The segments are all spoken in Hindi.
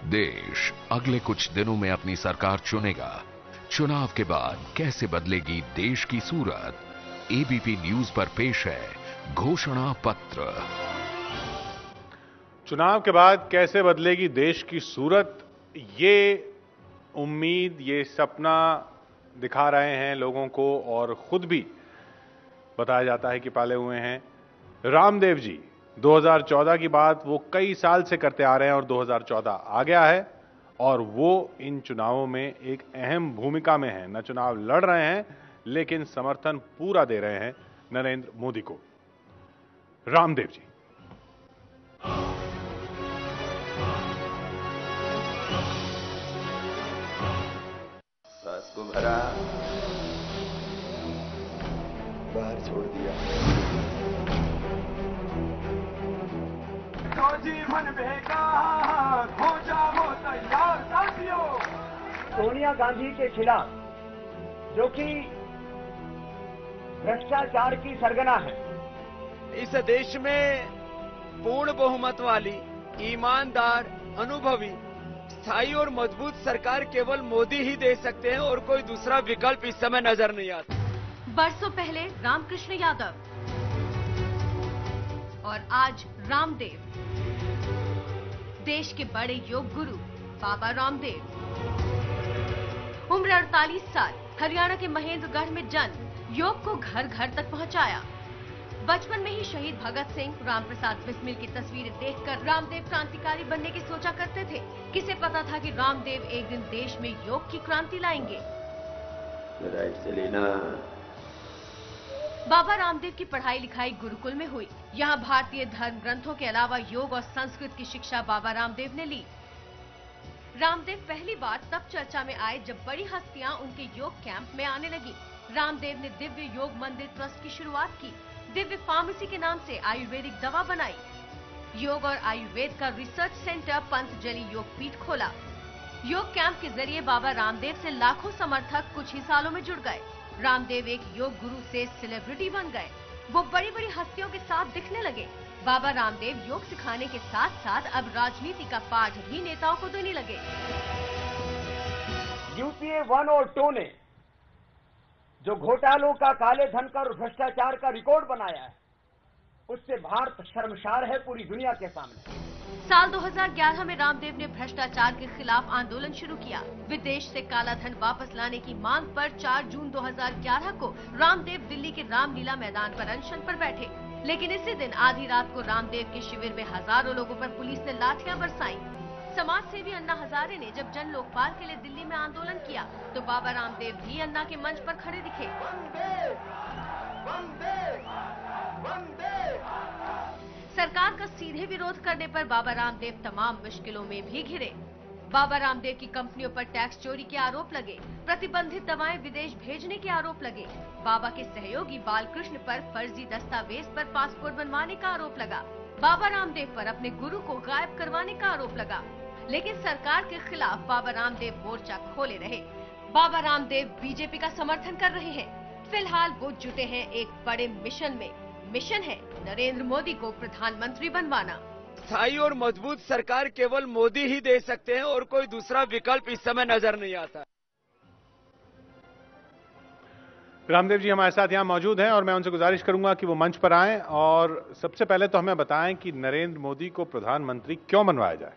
देश अगले कुछ दिनों में अपनी सरकार चुनेगा। चुनाव के बाद कैसे बदलेगी देश की सूरत? एबीपी न्यूज पर पेश है घोषणा पत्र। चुनाव के बाद कैसे बदलेगी देश की सूरत, ये उम्मीद, ये सपना दिखा रहे हैं लोगों को और खुद भी बताया जाता है कि पाले हुए हैं रामदेव जी। 2014 की बात वो कई साल से करते आ रहे हैं और 2014 आ गया है और वो इन चुनावों में एक अहम भूमिका में है। न चुनाव लड़ रहे हैं लेकिन समर्थन पूरा दे रहे हैं नरेंद्र मोदी को। रामदेव जी। सांस को भरा, बाहर छोड़ दिया। तो जीवन बेकार हो जाओ तैयार साथियों। सोनिया गांधी के खिलाफ, जो कि भ्रष्टाचार की सरगना है, इस देश में पूर्ण बहुमत वाली, ईमानदार, अनुभवी, स्थायी और मजबूत सरकार केवल मोदी ही दे सकते हैं और कोई दूसरा विकल्प इस समय नजर नहीं आता। बरसों पहले रामकृष्ण यादव और आज रामदेव, देश के बड़े योग गुरु बाबा रामदेव। उम्र 48 साल, हरियाणा के महेंद्रगढ़ में जन्म, योग को घर घर तक पहुंचाया। बचपन में ही शहीद भगत सिंह, रामप्रसाद बिस्मिल की तस्वीरें देखकर रामदेव क्रांतिकारी बनने की सोचा करते थे। किसे पता था कि रामदेव एक दिन देश में योग की क्रांति लाएंगे। राइट से लेना। बाबा रामदेव की पढ़ाई लिखाई गुरुकुल में हुई। यहाँ भारतीय धर्म ग्रंथों के अलावा योग और संस्कृत की शिक्षा बाबा रामदेव ने ली। रामदेव पहली बार तब चर्चा में आए जब बड़ी हस्तियां उनके योग कैंप में आने लगी। रामदेव ने दिव्य योग मंदिर ट्रस्ट की शुरुआत की। दिव्य फार्मेसी के नाम से आयुर्वेदिक दवा बनाई। योग और आयुर्वेद का रिसर्च सेंटर पंतजलि योग पीठ खोला। योग कैंप के जरिए बाबा रामदेव से लाखों समर्थक कुछ ही सालों में जुड़ गए। रामदेव एक योग गुरु से सेलिब्रिटी बन गए। वो बड़ी बड़ी हस्तियों के साथ दिखने लगे। बाबा रामदेव योग सिखाने के साथ साथ अब राजनीति का पाठ भी नेताओं को देने लगे। यूपीए 1 और 2 ने जो घोटालों का, काले धन का और भ्रष्टाचार का रिकॉर्ड बनाया है, उससे भारत शर्मसार है पूरी दुनिया के सामने। साल 2011 में रामदेव ने भ्रष्टाचार के खिलाफ आंदोलन शुरू किया। विदेश से काला धन वापस लाने की मांग पर 4 जून 2011 को रामदेव दिल्ली के रामलीला मैदान पर अनशन पर बैठे। लेकिन इसी दिन आधी रात को रामदेव के शिविर में हजारों लोगों पर पुलिस ने लाठियां बरसाई। समाज सेवी अन्ना हजारे ने जब जन लोकपाल के लिए दिल्ली में आंदोलन किया तो बाबा रामदेव भी अन्ना के मंच पर खड़े दिखे। सरकार का सीधे विरोध करने पर बाबा रामदेव तमाम मुश्किलों में भी घिरे। बाबा रामदेव की कंपनियों पर टैक्स चोरी के आरोप लगे। प्रतिबंधित दवाएं विदेश भेजने के आरोप लगे। बाबा के सहयोगी बालकृष्ण पर फर्जी दस्तावेज पर पासपोर्ट बनवाने का आरोप लगा। बाबा रामदेव पर अपने गुरु को गायब करवाने का आरोप लगा। लेकिन सरकार के खिलाफ बाबा रामदेव मोर्चा खोले रहे। बाबा रामदेव बीजेपी का समर्थन कर रहे हैं। फिलहाल वो जुटे हैं एक बड़े मिशन में। मिशन है नरेंद्र मोदी को प्रधानमंत्री बनवाना। स्थायी और मजबूत सरकार केवल मोदी ही दे सकते हैं और कोई दूसरा विकल्प इस समय नजर नहीं आता। रामदेव जी हमारे साथ यहाँ मौजूद हैं और मैं उनसे गुजारिश करूंगा कि वो मंच पर आएं और सबसे पहले तो हमें बताएं कि नरेंद्र मोदी को प्रधानमंत्री क्यों बनवाया जाए।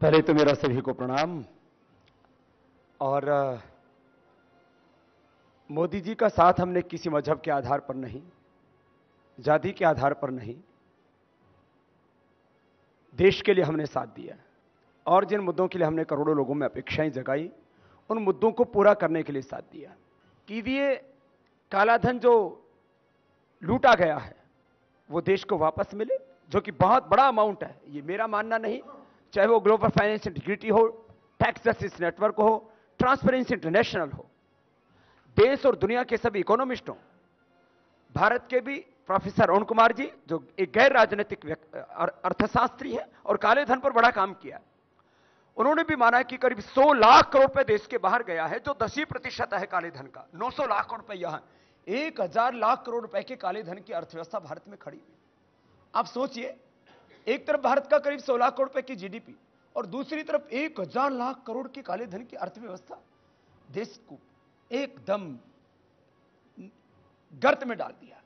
पहले तो मेरा सभी को प्रणाम। और मोदी जी का साथ हमने किसी मजहब के आधार पर नहीं, जाति के आधार पर नहीं, देश के लिए हमने साथ दिया और जिन मुद्दों के लिए हमने करोड़ों लोगों में अपेक्षाएं जगाई, उन मुद्दों को पूरा करने के लिए साथ दिया। कि ये काला धन जो लूटा गया है वो देश को वापस मिले, जो कि बहुत बड़ा अमाउंट है। ये मेरा मानना नहीं, चाहे वो ग्लोबल फाइनेंस इंटीग्रिटी हो, टैक्स जस्टिस नेटवर्क हो, ट्रांसपेरेंसी इंटरनेशनल हो, देश और दुनिया के सभी इकोनॉमिस्टों, भारत के भी प्रोफेसर अरुण कुमार जी जो एक गैर राजनीतिक अर्थशास्त्री हैं और काले धन पर बड़ा काम किया, उन्होंने भी माना है कि करीब 100 लाख करोड़ रुपए देश के बाहर गया है, जो 10% है काले धन का। 900 लाख करोड़ रुपए यहां, 1000 लाख करोड़ रुपए के काले धन की अर्थव्यवस्था भारत में खड़ी हुई। आप सोचिए, एक तरफ भारत का करीब 16 लाख करोड़ रुपए की जीडीपी और दूसरी तरफ 1000 लाख करोड़ की काले धन की अर्थव्यवस्था देश को एकदम गर्त में डाल दिया।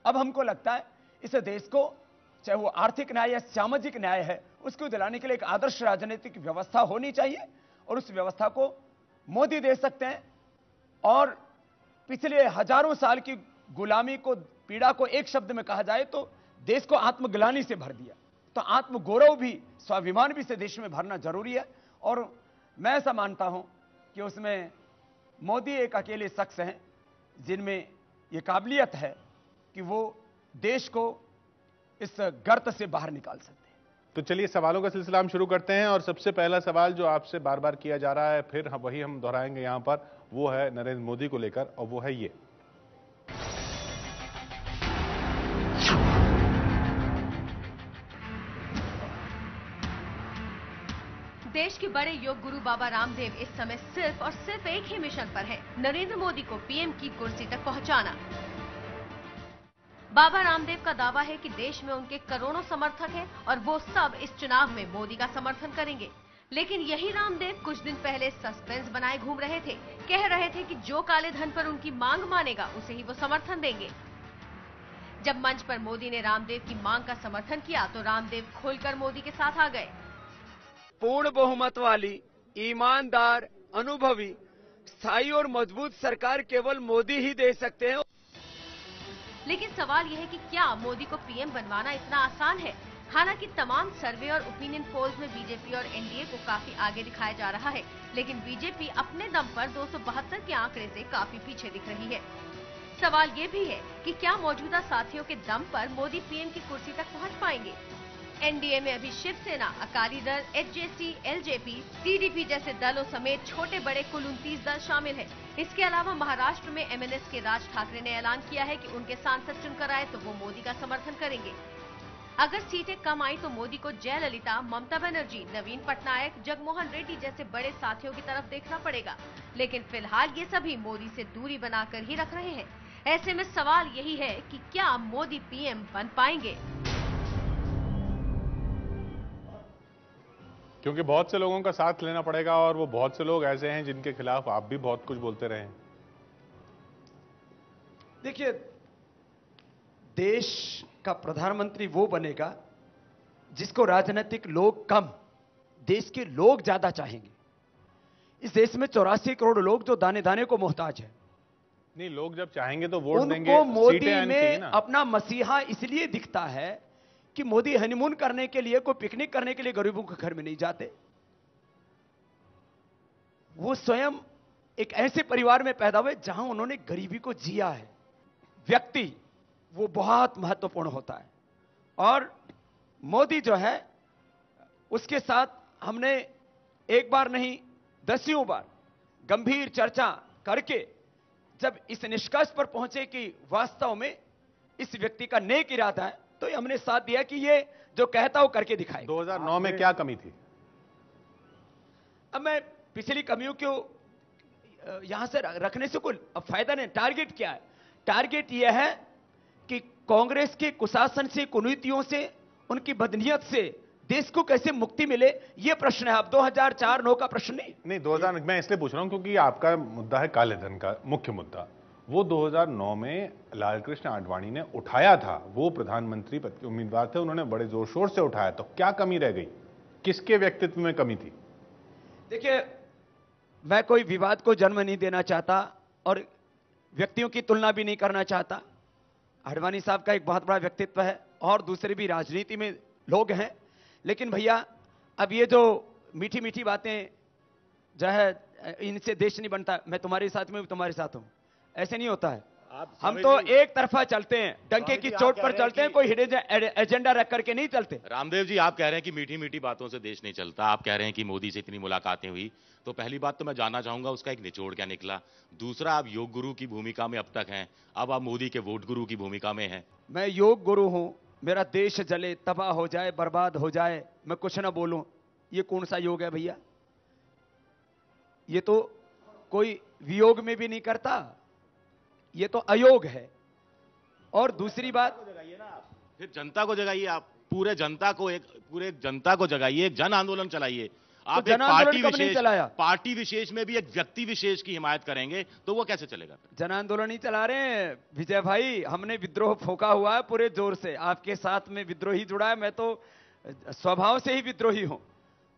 अब हमको लगता है इस देश को, चाहे वो आर्थिक न्याय या सामाजिक न्याय है, उसको दिलाने के लिए एक आदर्श राजनीतिक व्यवस्था होनी चाहिए और उस व्यवस्था को मोदी दे सकते हैं। और पिछले हजारों साल की गुलामी को, पीड़ा को एक शब्द में कहा जाए तो देश को आत्मग्लानि से भर दिया। तो आत्मगौरव भी, स्वाभिमान भी से देश में भरना जरूरी है। और मैं ऐसा मानता हूं कि उसमें मोदी एक अकेले शख्स हैं जिनमें यह काबिलियत है कि वो देश को इस गर्त से बाहर निकाल सकते हैं। तो चलिए सवालों का सिलसिला हम शुरू करते हैं और सबसे पहला सवाल जो आपसे बार बार किया जा रहा है, फिर वही हम दोहराएंगे यहां पर, वो है नरेंद्र मोदी को लेकर, और वो है ये। देश के बड़े योग गुरु बाबा रामदेव इस समय सिर्फ और सिर्फ एक ही मिशन पर है, नरेंद्र मोदी को पीएम की कुर्सी तक पहुंचाना। बाबा रामदेव का दावा है कि देश में उनके करोड़ों समर्थक हैं और वो सब इस चुनाव में मोदी का समर्थन करेंगे। लेकिन यही रामदेव कुछ दिन पहले सस्पेंस बनाए घूम रहे थे, कह रहे थे कि जो काले धन पर उनकी मांग मानेगा उसे ही वो समर्थन देंगे। जब मंच पर मोदी ने रामदेव की मांग का समर्थन किया तो रामदेव खुलकर मोदी के साथ आ गए। पूर्ण बहुमत वाली, ईमानदार, अनुभवी, स्थायी और मजबूत सरकार केवल मोदी ही दे सकते हैं। लेकिन सवाल यह है कि क्या मोदी को पीएम बनवाना इतना आसान है? हालांकि तमाम सर्वे और ओपिनियन पोल्स में बीजेपी और एनडीए को काफी आगे दिखाया जा रहा है, लेकिन बीजेपी अपने दम पर 272 के आंकड़े से काफी पीछे दिख रही है। सवाल ये भी है कि क्या मौजूदा साथियों के दम पर मोदी पीएम की कुर्सी तक पहुंच पाएंगे? एनडीए में अभी शिवसेना, अकाली दल, एचजेसी, एलजेपी, टीडीपी जैसे दलों समेत छोटे बड़े कुल 29 दल शामिल हैं। इसके अलावा महाराष्ट्र में एमएनएस के राज ठाकरे ने ऐलान किया है कि उनके सांसद चुनकर आए तो वो मोदी का समर्थन करेंगे। अगर सीटें कम आई तो मोदी को जयललिता, ममता बनर्जी, नवीन पटनायक, जगमोहन रेड्डी जैसे बड़े साथियों की तरफ देखना पड़ेगा। लेकिन फिलहाल ये सभी मोदी से दूरी बनाकर ही रख रहे हैं। ऐसे में सवाल यही है कि क्या मोदी पीएम बन पाएंगे? क्योंकि बहुत से लोगों का साथ लेना पड़ेगा और वो बहुत से लोग ऐसे हैं जिनके खिलाफ आप भी बहुत कुछ बोलते रहे हैं। देखिए, देश का प्रधानमंत्री वो बनेगा जिसको राजनीतिक लोग कम, देश के लोग ज्यादा चाहेंगे। इस देश में 84 करोड़ लोग जो दाने दाने को मोहताज है। नहीं, लोग जब चाहेंगे तो वोट देंगे। उनको मोदी में अपना मसीहा इसलिए दिखता है कि मोदी हनीमून करने के लिए, कोई पिकनिक करने के लिए गरीबों के घर में नहीं जाते। वो स्वयं एक ऐसे परिवार में पैदा हुए जहां उन्होंने गरीबी को जिया है। व्यक्ति वो बहुत महत्वपूर्ण होता है और मोदी जो है उसके साथ हमने एक बार नहीं दसियों बार गंभीर चर्चा करके जब इस निष्कर्ष पर पहुंचे कि वास्तव में इस व्यक्ति का नेक इरादा है तो हमने साथ दिया कि ये जो कहता वो करके दिखाए। 2009 में क्या कमी थी? अब मैं पिछली कमियों को यहां से रखने से कोई फायदा नहीं। टारगेट क्या है? टारगेट यह है कि कांग्रेस के कुशासन से, कुनीतियों से, उनकी बदनीयत से देश को कैसे मुक्ति मिले, यह प्रश्न है। अब 2004-9 का प्रश्न नहीं। 2000 मैं इसलिए पूछ रहा हूं क्योंकि आपका मुद्दा है काले धन का, मुख्य मुद्दा वो 2009 में लालकृष्ण आडवाणी ने उठाया था। वो प्रधानमंत्री पद के उम्मीदवार थे, उन्होंने बड़े जोर शोर से उठाया। तो क्या कमी रह गई? किसके व्यक्तित्व में कमी थी? देखिए, मैं कोई विवाद को जन्म नहीं देना चाहता और व्यक्तियों की तुलना भी नहीं करना चाहता। आडवाणी साहब का एक बहुत बड़ा व्यक्तित्व है और दूसरे भी राजनीति में लोग हैं, लेकिन भैया अब ये जो मीठी मीठी बातें जो है, इनसे देश नहीं बनता। मैं तुम्हारे साथ में, तुम्हारे साथ हूं, ऐसे नहीं होता है। हम तो एक तरफा चलते हैं, डंके की चोट पर चलते हैं, कोई हिडन एजेंडा रख करके नहीं चलते। रामदेव जी, आप कह रहे हैं कि मीठी मीठी बातों से देश नहीं चलता। आप कह रहे हैं कि मोदी से इतनी मुलाकातें हुई, तो पहली बात तो मैं जानना चाहूंगा उसका एक निचोड़ क्या निकला। दूसरा, आप योग गुरु की भूमिका में अब तक हैं, अब आप मोदी के वोट गुरु की भूमिका में हैं। मैं योग गुरु हूं, मेरा देश जले, तबाह हो जाए, बर्बाद हो जाए, मैं कुछ ना बोलूं, ये कौन सा योग है भैया? ये तो कोई वियोग में भी नहीं करता, ये तो अयोग है। और दूसरी बात, फिर जनता को जगाइए, आप पूरे जनता को जगाइए, एक जन आंदोलन चलाइए। आप तो एक पार्टी विशेष में भी एक व्यक्ति विशेष की हिमायत करेंगे तो वो कैसे चलेगा? जन आंदोलन ही चला रहे हैं विजय भाई, हमने विद्रोह फोका हुआ है पूरे जोर से, आपके साथ में विद्रोही जुड़ा है। मैं तो स्वभाव से ही विद्रोही हूं,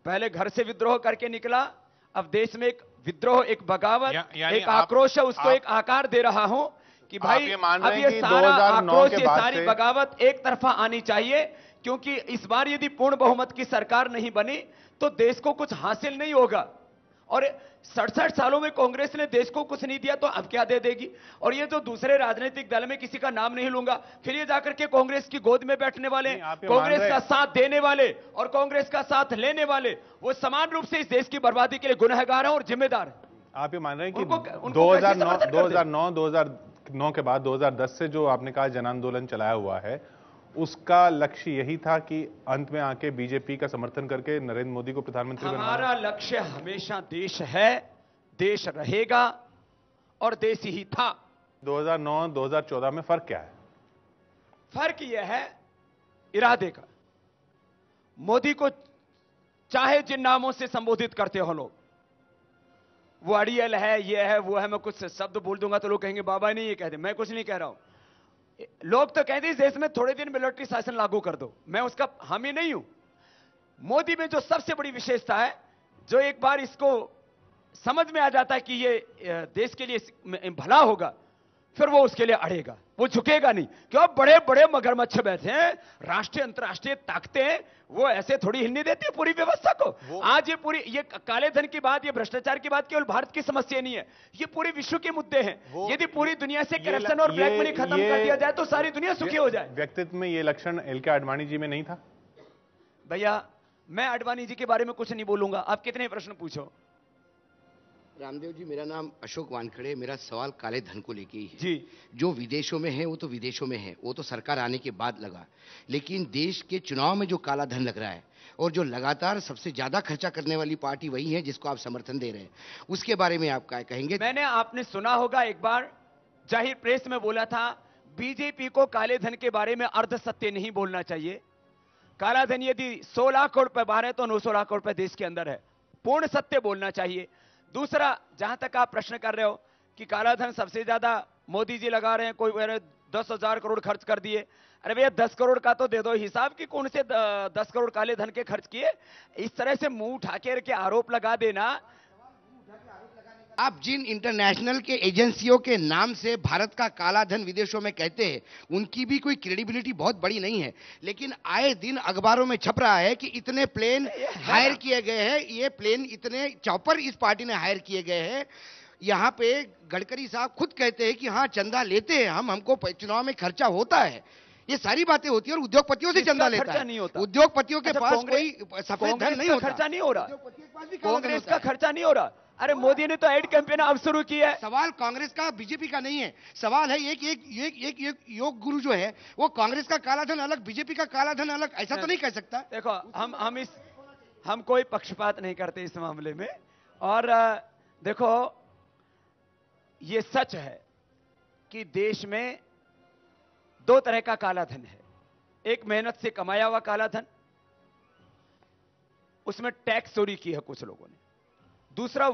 पहले घर से विद्रोह करके निकला, अब देश में एक विद्रोह, एक बगावत, एक आक्रोश है, उसको एक आकार दे रहा हूं कि भाई अब ये सारा आक्रोश, ये सारी बगावत एक तरफा आनी चाहिए, क्योंकि इस बार यदि पूर्ण बहुमत की सरकार नहीं बनी तो देश को कुछ हासिल नहीं होगा। और 67 सालों में कांग्रेस ने देश को कुछ नहीं दिया तो अब क्या दे देगी? और ये जो दूसरे राजनीतिक दल में किसी का नाम नहीं लूंगा, फिर ये जाकर के कांग्रेस की गोद में बैठने वाले, कांग्रेस का साथ देने वाले और कांग्रेस का साथ लेने वाले, वो समान रूप से इस देश की बर्बादी के लिए गुनहगार हैं और जिम्मेदार हैं। आप ये मान रहे हैं कि 2009 के बाद 2010 से जो आपने कहा जन आंदोलन चलाया हुआ है, उसका लक्ष्य यही था कि अंत में आके बीजेपी का समर्थन करके नरेंद्र मोदी को प्रधानमंत्री बनाना? हमारा लक्ष्य हमेशा देश है, देश रहेगा और देश ही था। 2009-2014 में फर्क क्या है? फर्क यह है इरादे का। मोदी को चाहे जिन नामों से संबोधित करते हो लोग, वो अड़ियल है, ये है, वो है, मैं कुछ शब्द बोल दूंगा तो लोग कहेंगे बाबा नहीं ये कहते, मैं कुछ नहीं कह रहा हूं। लोग तो कहते हैं इस देश में थोड़े दिन मिलिट्री शासन लागू कर दो, मैं उसका हामी नहीं हूं। मोदी में जो सबसे बड़ी विशेषता है, जो एक बार इसको समझ में आ जाता है कि ये देश के लिए भला होगा, फिर वो उसके लिए अड़ेगा, वो झुकेगा नहीं। क्यों? बड़े बड़े मगरमच्छ बैठे हैं, राष्ट्रीय अंतर्राष्ट्रीय ताकतें, वो ऐसे थोड़ी हिलने देती है पूरी व्यवस्था को। आज ये काले धन की बात, ये भ्रष्टाचार की बात केवल भारत की समस्या नहीं है, ये पूरे विश्व के मुद्दे हैं। यदि पूरी दुनिया से करप्शन और ब्लैक मनी खत्म कर दिया जाए तो सारी दुनिया सुखी हो जाए। व्यक्तित्व में ये लक्षण एल.के. आडवाणी जी में नहीं था? भैया मैं आडवाणी जी के बारे में कुछ नहीं बोलूंगा, आप कितने प्रश्न पूछो। रामदेव जी, मेरा नाम अशोक वानखड़े, मेरा सवाल काले धन को लेके ही है जी। जो विदेशों में है वो तो विदेशों में है, वो तो सरकार आने के बाद लगा, लेकिन देश के चुनाव में जो काला धन लग रहा है और जो लगातार सबसे ज्यादा खर्चा करने वाली पार्टी वही है जिसको आप समर्थन दे रहे हैं, उसके बारे में आप क्या कहेंगे? मैंने, आपने सुना होगा, एक बार जाहिर प्रेस में बोला था, बीजेपी को काले धन के बारे में अर्ध सत्य नहीं बोलना चाहिए। काला धन यदि 100 लाख करोड़ रुपए बाहर है तो 900 लाख करोड़ रुपए देश के अंदर है, पूर्ण सत्य बोलना चाहिए। दूसरा, जहां तक आप प्रश्न कर रहे हो कि काला धन सबसे ज्यादा मोदी जी लगा रहे हैं, कोई 10,000 करोड़ खर्च कर दिए, अरे भैया 10 करोड़ का तो दे दो हिसाब कि कौन से 10 करोड़ काले धन के खर्च किए। इस तरह से मुंह उठा के आरोप लगा देना। आप जिन इंटरनेशनल के एजेंसियों के नाम से भारत का काला धन विदेशों में कहते हैं, उनकी भी कोई क्रेडिबिलिटी बहुत बड़ी नहीं है, लेकिन आए दिन अखबारों में छप रहा है कि इतने प्लेन हायर किए गए हैं, ये प्लेन, इतने चॉपर इस पार्टी ने हायर किए गए हैं। यहाँ पे गडकरी साहब खुद कहते हैं कि हाँ चंदा लेते हैं हम, हमको चुनाव में खर्चा होता है। ये सारी बातें होती है और उद्योगपतियों से चंदा लेता है। उद्योगपतियों के पास कोई सफेद धन नहीं होता, खर्चा नहीं हो रहा, कांग्रेस का खर्चा नहीं हो रहा। अरे मोदी ने तो एड कैंपेन अब शुरू किया है। सवाल कांग्रेस का बीजेपी का नहीं है, सवाल है एक योग गुरु जो है वो कांग्रेस का काला धन अलग, बीजेपी का काला धन अलग, ऐसा तो नहीं कह सकता। देखो हम कोई पक्षपात नहीं करते इस मामले में। और देखो ये सच है कि देश में 2 तरह का काला धन है। एक मेहनत से कमाया हुआ काला धन, उसमें टैक्स चोरी की है कुछ लोगों ने। दूसरा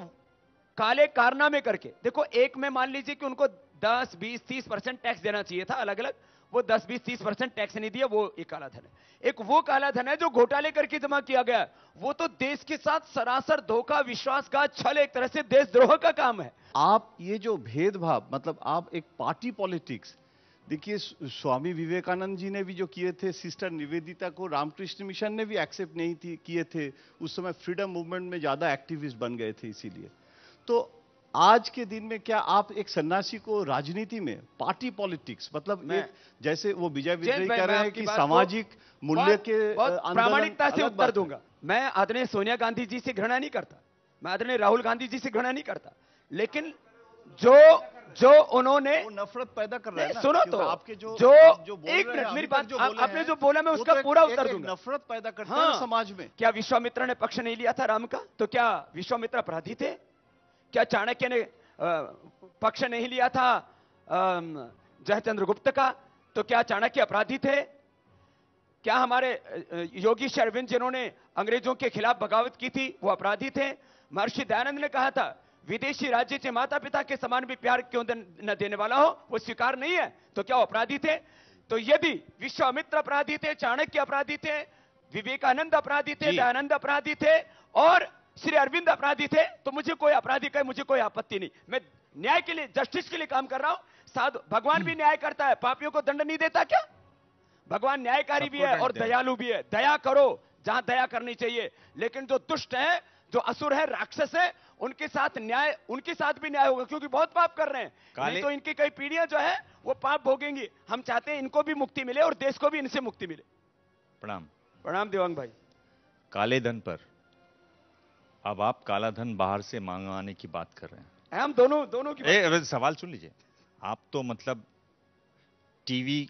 काले कारनामे करके, देखो एक में मान लीजिए कि उनको 10, 20, 30% टैक्स देना चाहिए था अलग अलग, वो 10, 20, 30% टैक्स नहीं दिया, वो एक काला धन है। एक वो काला धन है जो घोटाले करके जमा किया गया, वो तो देश के साथ सरासर धोखा, विश्वासघात, छल, एक तरह से देशद्रोह का काम है। आप ये जो भेदभाव, मतलब आप एक पार्टी पॉलिटिक्स, देखिए स्वामी विवेकानंद जी ने भी जो किए थे, सिस्टर निवेदिता को रामकृष्ण मिशन ने भी एक्सेप्ट नहीं किए थे, उस समय फ्रीडम मूवमेंट में ज्यादा एक्टिविस्ट बन गए थे। इसीलिए तो आज के दिन में क्या आप एक सन्यासी को राजनीति में, पार्टी पॉलिटिक्स, मतलब एक, जैसे वो विजय विद्रोही कह रहे हैं कि सामाजिक मूल्य के प्रामाणिकता से उत्तर दूंगा। मैं आदरणीय सोनिया गांधी जी से घृणा नहीं करता, मैं आदरणीय राहुल गांधी जी से घृणा नहीं करता, लेकिन जो जो उन्होंने वो नफरत पैदा कर रहा है ना। सुनो तो, आपके जो आप बोल एक रहे मिनट हैं, मेरी अभी तक बात, जो बोले आपने हैं, जो बोला मैं वो उसका तो पूरा एक उत्तर दूंगा। नफरत पैदा करता है ना समाज में। क्या विश्वामित्र ने पक्ष नहीं लिया था राम का? तो क्या विश्वामित्र अपराधी थे? क्या चाणक्य ने पक्ष नहीं लिया था जयचंद्र गुप्त का? तो क्या चाणक्य अपराधी थे? क्या हमारे योगी अरविंद जिन्होंने अंग्रेजों के खिलाफ बगावत की थी वो अपराधी थे? महर्षि दयानंद ने कहा था विदेशी राज्य से माता पिता के समान भी प्यार क्यों न देने वाला हो वो स्वीकार नहीं है, तो क्या वो अपराधी थे? तो यदि विश्वामित्र अपराधी थे, चाणक्य अपराधी थे, विवेकानंद अपराधी थे, दयानंद अपराधी थे और श्री अरविंद अपराधी थे, तो मुझे कोई अपराधी का मुझे कोई आपत्ति नहीं। मैं न्याय के लिए, जस्टिस के लिए काम कर रहा हूं। साधु भगवान भी न्याय करता है, पापियों को दंड नहीं देता क्या? भगवान न्यायकारी भी है और दयालु भी है। दया करो जहां दया करनी चाहिए, लेकिन जो दुष्ट है, जो असुर है, राक्षस है, उनके साथ न्याय, उनके साथ भी न्याय होगा, क्योंकि बहुत पाप कर रहे हैं। नहीं तो इनकी कई पीढ़ियां जो है वो पाप भोगेंगी। हम चाहते हैं इनको भी मुक्ति मिले और देश को भी इनसे मुक्ति मिले। प्रणाम। प्रणाम देवांग भाई। काले धन पर अब आप काला धन बाहर से मंगवाने की बात कर रहे हैं। हम दोनों की सवाल सुन लीजिए। आप तो मतलब टीवी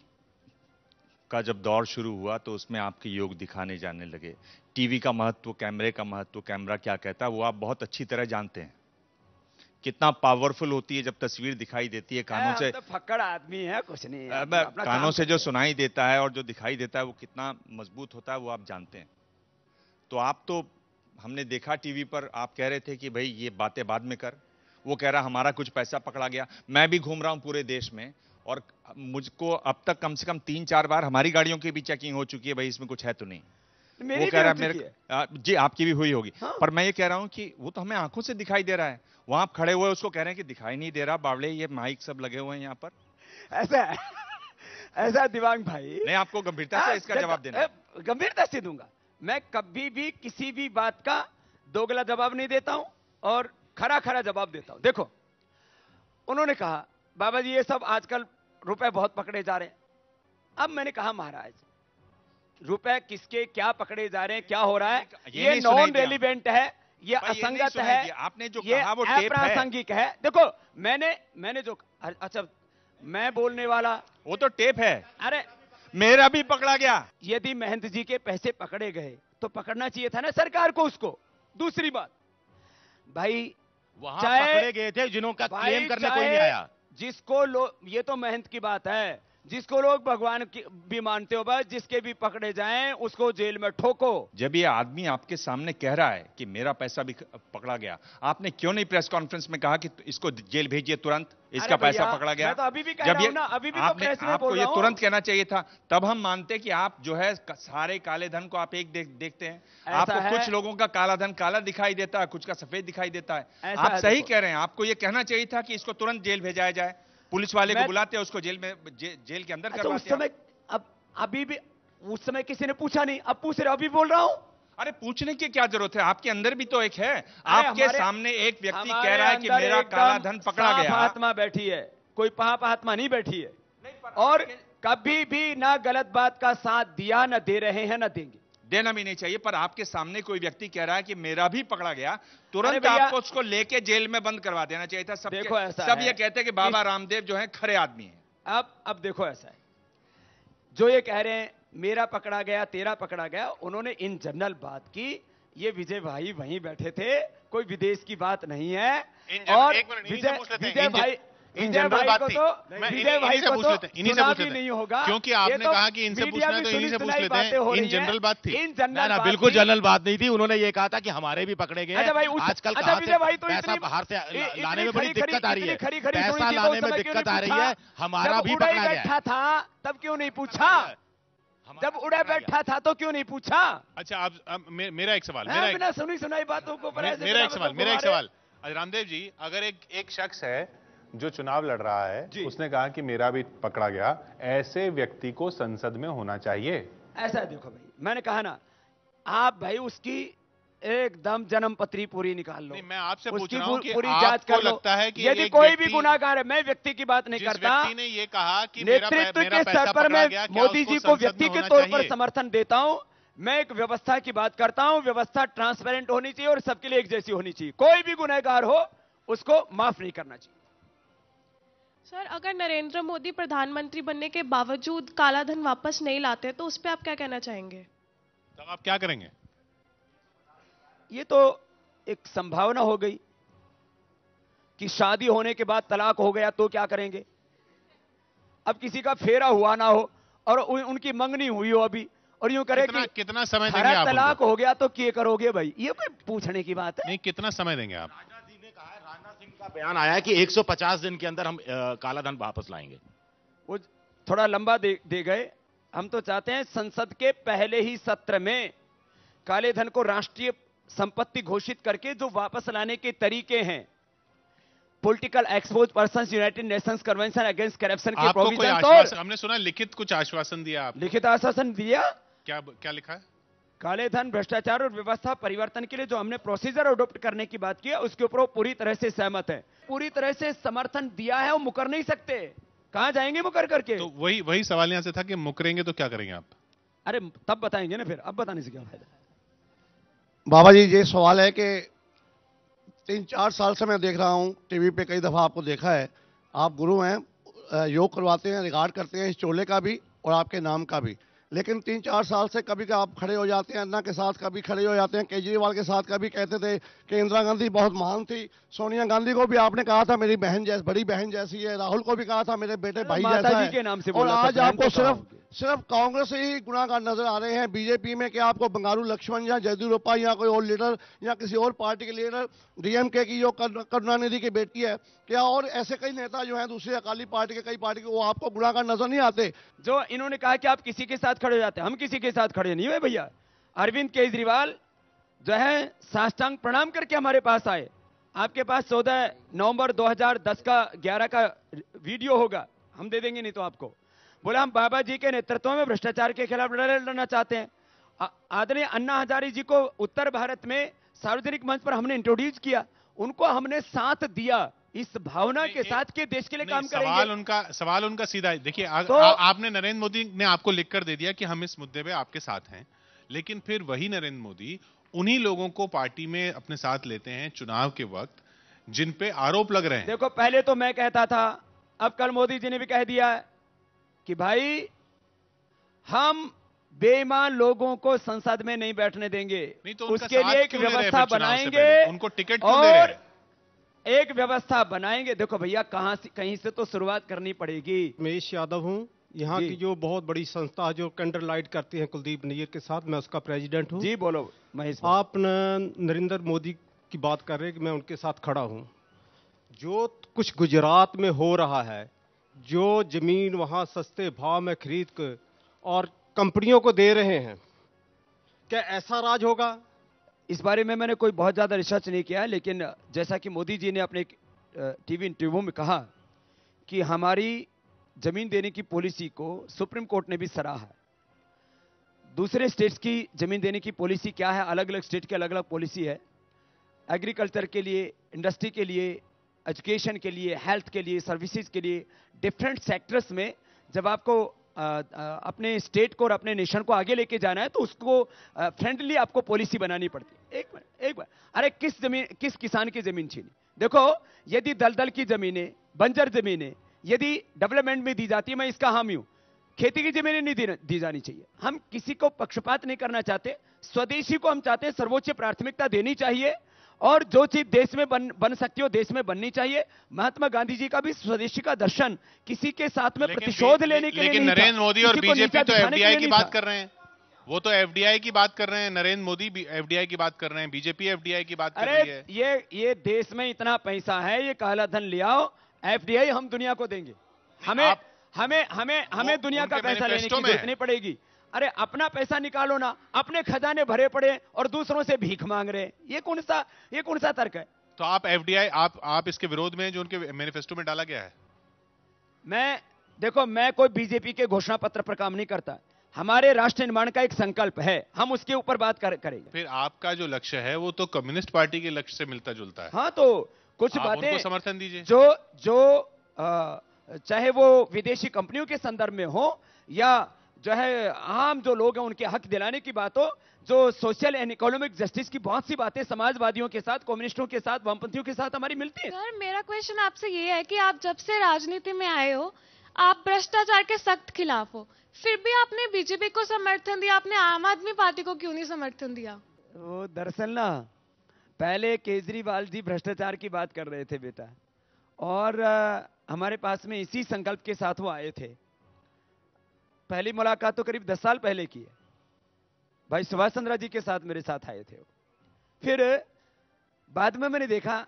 का जब दौर शुरू हुआ तो उसमें आपके योग दिखाने जाने लगे। टीवी का महत्व, कैमरे का महत्व, कैमरा क्या कहता है वो आप बहुत अच्छी तरह जानते हैं। कितना पावरफुल होती है जब तस्वीर दिखाई देती है कानों से। तो फक्कड़ आदमी है, कुछ नहीं है। कानों से जो सुनाई देता है और जो दिखाई देता है वो कितना मजबूत होता है वो आप जानते हैं। तो आप तो, हमने देखा टीवी पर, आप कह रहे थे कि भाई ये बातें बाद में कर, वो कह रहा हमारा कुछ पैसा पकड़ा गया। मैं भी घूम रहा हूं पूरे देश में और मुझको अब तक कम से कम 3-4 बार हमारी गाड़ियों की भी चेकिंग हो चुकी है, भाई इसमें कुछ है तो नहीं। वो कह रहा है मेरे जी आपकी भी हुई होगी। हाँ। पर मैं ये कह रहा हूं कि वो तो हमें आंखों से दिखाई दे रहा है। वहां आप खड़े हुए उसको कह रहे हैं कि दिखाई नहीं दे रहा, बावले ये माइक सब लगे हुए हैं यहाँ पर। ऐसा दिवांग भाई नहीं, आपको गंभीरता से इसका जवाब देना। गंभीरता से दूंगा। मैं कभी भी किसी भी बात का दोगला जवाब नहीं देता हूं और खरा जवाब देता हूं। देखो, उन्होंने कहा बाबा जी ये सब आजकल रुपए बहुत पकड़े जा रहे हैं। अब मैंने कहा महाराज रुपए किसके क्या पकड़े जा रहे हैं, क्या हो रहा है, ये नॉन रेलिवेंट है, ये असंगत है, आपने जो ये कहा वो टेप अप्रासंगिक है। देखो मैंने जो, अच्छा मैं बोलने वाला, वो तो टेप है। अरे मेरा भी पकड़ा गया। यदि महंत जी के पैसे पकड़े गए तो पकड़ना चाहिए था ना सरकार को उसको। दूसरी बात भाई, वहां पकड़े गए थे जिन्होंने क्लेम करने कोई नहीं आया। जिसको लोग, ये तो मेहनत की बात है, जिसको लोग भगवान की भी मानते हो, बस जिसके भी पकड़े जाएं उसको जेल में ठोको। जब ये आदमी आपके सामने कह रहा है कि मेरा पैसा भी पकड़ा गया, आपने क्यों नहीं प्रेस कॉन्फ्रेंस में कहा कि इसको जेल भेजिए तुरंत, इसका पैसा पकड़ा गया? मैं तो अभी भी कह रहा हूं ना, अभी भी तो प्रेस में आपको ये तुरंत कहना चाहिए था, तब हम मानते कि आप जो है सारे काले धन को आप एक देखते हैं। आपको कुछ लोगों का काला धन काला दिखाई देता है, कुछ का सफेद दिखाई देता है। आप सही कह रहे हैं, आपको ये कहना चाहिए था कि इसको तुरंत जेल भेजाया जाए। पुलिस वाले को बुलाते हैं, उसको जेल के अंदर करवाते हैं। उस समय अभी भी उस समय किसी ने पूछा नहीं, अब पूछ रहे, अभी बोल रहा हूं। अरे पूछने की क्या जरूरत है, आपके अंदर भी तो एक है। आपके सामने एक व्यक्ति कह रहा है कि मेरा काला धन पकड़ा गया। आत्मा बैठी है, कोई पाप आत्मा नहीं बैठी है, और कभी भी ना गलत बात का साथ दिया, ना दे रहे हैं, ना देंगे। देना भी नहीं चाहिए, पर आपके सामने कोई व्यक्ति कह रहा है कि मेरा भी पकड़ा गया, तुरंत आपको उसको लेके जेल में बंद करवा देना चाहिए था। सब ये कहते हैं कि बाबा रामदेव जो है खरे आदमी है। अब देखो ऐसा है, जो ये कह रहे हैं मेरा पकड़ा गया, तेरा पकड़ा गया, उन्होंने इन जनरल बात की। ये विजय भाई वहीं बैठे थे, कोई विदेश की बात नहीं है। और विजय भाई इन जनरल बात थी, विजय भाई को तो इन्हीं से पूछ लेते नहीं होगा, क्योंकि आपने कहा कि इनसे पूछना है तो इन्हीं से पूछ लेते हैं। इन जनरल बात थी, बिल्कुल जनरल बात नहीं थी। उन्होंने ये कहा था कि हमारे भी पकड़े गए। आजकल पैसा बाहर से लाने में बड़ी दिक्कत आ रही है, पैसा लाने में दिक्कत आ रही है, हमारा भी पकड़ा गया था, तब क्यों नहीं पूछा? जब उड़े बैठा था तो क्यों नहीं पूछा? अच्छा, अब मेरा एक सवाल, बिना सुनी सुनाई बातों को, मेरा एक सवाल रामदेव जी, अगर एक शख्स है जो चुनाव लड़ रहा है, उसने कहा कि मेरा भी पकड़ा गया, ऐसे व्यक्ति को संसद में होना चाहिए। ऐसा देखो भाई, मैंने कहा ना, आप भाई उसकी एकदम जन्म पत्री पूरी निकाल लो। नहीं, मैं आपसे पूछ रहा हूं कि पूरी जांच कर लो। लगता है कि यदि कोई भी गुनाहगार है, मैं व्यक्ति की बात नहीं करता, व्यक्ति ने ये कहा कि नेतृत्व के स्तर पर मैं मोदी जी को व्यक्ति के तौर पर समर्थन देता हूं। मैं एक व्यवस्था की बात करता हूं, व्यवस्था ट्रांसपेरेंट होनी चाहिए और सबके लिए एक जैसी होनी चाहिए। कोई भी गुनहगार हो उसको माफ नहीं करना चाहिए। सर, अगर नरेंद्र मोदी प्रधानमंत्री बनने के बावजूद काला धन वापस नहीं लाते तो उस पर आप क्या कहना चाहेंगे? तब आप क्या करेंगे? ये तो एक संभावना हो गई कि शादी होने के बाद तलाक हो गया तो क्या करेंगे। अब किसी का फेरा हुआ ना हो और उनकी मंगनी हुई हो अभी और यूं करे कि कितना समय देंगे आप? तलाक हो गया तो क्या करोगे भाई? ये कोई पूछने की बात है? नहीं, कितना समय देंगे आप? राजा जी ने कहा है, राजनाथ सिंह का बयान आया है कि 150 दिन के अंदर हम काला धन वापस लाएंगे। वो थोड़ा लंबा दे गए। हम तो चाहते हैं संसद के पहले ही सत्र में काले धन को राष्ट्रीय संपत्ति घोषित करके जो वापस लाने के तरीके हैं, political expose persons United Nations convention against corruption के प्रोविजन। तो हमने सुना लिखित कुछ आश्वासन दिया आप? लिखित आश्वासन दिया। क्या लिखा है? काले धन, भ्रष्टाचार और व्यवस्था परिवर्तन के लिए जो हमने प्रोसीजर अडॉप्ट करने की बात की है उसके ऊपर वो पूरी तरह से सहमत है, पूरी तरह से समर्थन दिया है। वो मुकर नहीं सकते, कहां जाएंगे मुकर करके? तो वही सवाल यहां से था कि मुकरेंगे तो क्या करेंगे आप? अरे तब बताएंगे ना, फिर अब बताने से क्या फायदा। बाबा जी, ये सवाल है कि 3-4 साल से मैं देख रहा हूं, टीवी पे कई दफा आपको देखा है, आप गुरु हैं, योग करवाते हैं, रिगार्ड करते हैं इस चोले का भी और आपके नाम का भी, लेकिन 3-4 साल से कभी का आप खड़े हो जाते हैं अन्ना के साथ, कभी खड़े हो जाते हैं केजरीवाल के साथ, कभी कहते थे कि इंदिरा गांधी बहुत महान थी, सोनिया गांधी को भी आपने कहा था मेरी बहन जैसी, बड़ी बहन जैसी है, राहुल को भी कहा था मेरे बेटे भाई जैसा है, के नाम से और आज आपको सिर्फ कांग्रेस ही गुनाहगार नजर आ रहे हैं। बीजेपी में क्या आपको बंगारू लक्ष्मण या येदियुरप्पा या कोई और लीडर या किसी और पार्टी के लीडर, डीएमके की जो करुणानिधि की बेटी है, क्या और ऐसे कई नेता जो हैं दूसरी अकाली पार्टी के, कई पार्टी के, वो आपको गुनाहगार नजर नहीं आते? जो इन्होंने कहा कि आप किसी के साथ खड़े हो जाते हैं, हम किसी के साथ खड़े नहीं हुए भैया। अरविंद केजरीवाल जो है साष्टांग प्रणाम करके हमारे पास आए। आपके पास 14 नवंबर 2010 का 11 का वीडियो होगा, हम दे देंगे नहीं तो आपको। बोला हम बाबा जी के नेतृत्व में भ्रष्टाचार के खिलाफ लड़ाई लड़ना चाहते हैं। आदरणीय अन्ना हजारे जी को उत्तर भारत में सार्वजनिक मंच पर हमने इंट्रोड्यूस किया, उनको हमने साथ दिया इस भावना के साथ के देश के लिए काम करेंगे। सवाल उनका सीधा है। देखिए आपने, नरेंद्र मोदी ने आपको लिखकर दे दिया कि हम इस मुद्दे पे आपके साथ हैं, लेकिन फिर वही नरेंद्र मोदी उन्हीं लोगों को पार्टी में अपने साथ लेते हैं चुनाव के वक्त जिन पे आरोप लग रहे हैं। देखो, पहले तो मैं कहता था, अब कल मोदी जी ने भी कह दिया कि भाई हम बेईमान लोगों को संसद में नहीं बैठने देंगे, नहीं तो उसके लिए एक व्यवस्था बनाएंगे, उनको टिकट क्यों दे रहे हैं? एक व्यवस्था बनाएंगे। देखो भैया, कहीं से तो शुरुआत करनी पड़ेगी। महेश यादव हूं, यहाँ की जो बहुत बड़ी संस्था जो कैंडल लाइट करती है कुलदीप नैयर के साथ, मैं उसका प्रेसिडेंट हूँ। जी बोलो महेश। आप नरेंद्र मोदी की बात कर रहे हैं कि मैं उनके साथ खड़ा हूँ। जो कुछ गुजरात में हो रहा है, जो जमीन वहां सस्ते भाव में खरीद कर और कंपनियों को दे रहे हैं, क्या ऐसा राज होगा? इस बारे में मैंने कोई बहुत ज्यादा रिसर्च नहीं किया, लेकिन जैसा कि मोदी जी ने अपने टीवी इंटरव्यू में कहा कि हमारी जमीन देने की पॉलिसी को सुप्रीम कोर्ट ने भी सराहा है। दूसरे स्टेट्स की जमीन देने की पॉलिसी क्या है, अलग अलग स्टेट की अलग अलग पॉलिसी है। एग्रीकल्चर के लिए, इंडस्ट्री के लिए, एजुकेशन के लिए, हेल्थ के लिए, सर्विसेज के लिए, डिफरेंट सेक्टर्स में जब आपको अपने स्टेट को और अपने नेशन को आगे लेके जाना है तो उसको फ्रेंडली आपको पॉलिसी बनानी पड़ती है। एक बार अरे किस किसान की जमीन छीनी? देखो, यदि दलदल की जमीनें, बंजर जमीनें यदि डेवलपमेंट में दी जाती है, मैं इसका हामी हूं, खेती की जमीनें नहीं दी जानी चाहिए। हम किसी को पक्षपात नहीं करना चाहते, स्वदेशी को हम चाहते हैं सर्वोच्च प्राथमिकता देनी चाहिए, और जो चीज देश में बन सकती हो देश में बननी चाहिए। महात्मा गांधी जी का भी स्वदेशी का दर्शन किसी के साथ में प्रतिशोध लेने के लिए नहीं था। लेकिन नरेंद्र मोदी और बीजेपी तो एफडीआई की बात कर रहे हैं, वो तो एफडीआई की बात कर रहे हैं, नरेंद्र मोदी भी एफडीआई की बात कर रहे हैं, बीजेपी एफडीआई की बात कर रही है। ये देश में इतना पैसा है, ये काला धन ले आओ, एफडीआई हम दुनिया को देंगे। हमें दुनिया का पैसा लेने की जरूरत नहीं पड़ेगी। अरे अपना पैसा निकालो ना, अपने खजाने भरे पड़े और दूसरों से भीख मांग रहे हैं, ये कौन सा तर्क है? तो आप एफडीआई, आप इसके विरोध में जो उनके मैनिफेस्टो में डाला गया है? मैं कोई बीजेपी के घोषणा पत्र पर काम नहीं करता। हमारे राष्ट्र निर्माण का एक संकल्प है, हम उसके ऊपर बात करेंगे। फिर आपका जो लक्ष्य है वो तो कम्युनिस्ट पार्टी के लक्ष्य से मिलता जुलता है। हाँ, तो कुछ बातें उनको समर्थन दीजिए, जो चाहे वो विदेशी कंपनियों के संदर्भ में हो या जो है आम जो लोग हैं उनके हक दिलाने की बात हो, जो सोशल एंड इकोनॉमिक जस्टिस की बहुत सी बातें समाजवादियों के साथ, कम्युनिस्टों के साथ, वामपंथियों के साथ हमारी मिलती है। सर मेरा क्वेश्चन आपसे ये है कि आप जब से राजनीति में आए हो, आप भ्रष्टाचार के सख्त खिलाफ हो, फिर भी आपने बीजेपी को समर्थन दिया, आपने आम आदमी पार्टी को क्यों नहीं समर्थन दिया? वो दरअसल ना, पहले केजरीवाल जी भ्रष्टाचार की बात कर रहे थे बेटा, और हमारे पास में इसी संकल्प के साथ वो आए थे। पहली मुलाकात तो करीब 10 साल पहले की है, भाई सुभाष चंद्र जी के साथ मेरे साथ आए थे। फिर बाद में मैंने देखा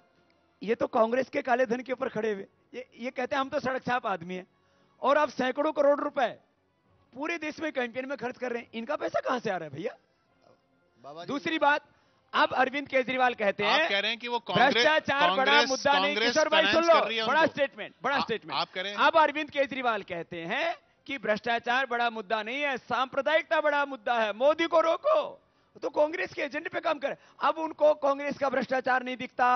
ये तो कांग्रेस के काले धन के ऊपर खड़े हुए, ये कहते हैं हम तो सड़क छाप आदमी हैं, और आप सैकड़ों करोड़ रुपए पूरे देश में कैंपेन में खर्च कर रहे हैं, इनका पैसा कहां से आ रहा है भैया? दूसरी बात, अब अरविंद केजरीवाल कहते हैं, आप कह रहे हैं कि वो भ्रष्टाचार बड़ा मुद्दा नहीं। किशोर भाई सुन लो, बड़ा स्टेटमेंट, आप कह रहे हैं अब अरविंद केजरीवाल कहते हैं कि भ्रष्टाचार बड़ा मुद्दा नहीं है, सांप्रदायिकता बड़ा मुद्दा है, मोदी को रोको। तो कांग्रेस के एजेंडे पे काम करे। अब उनको कांग्रेस का भ्रष्टाचार नहीं दिखता,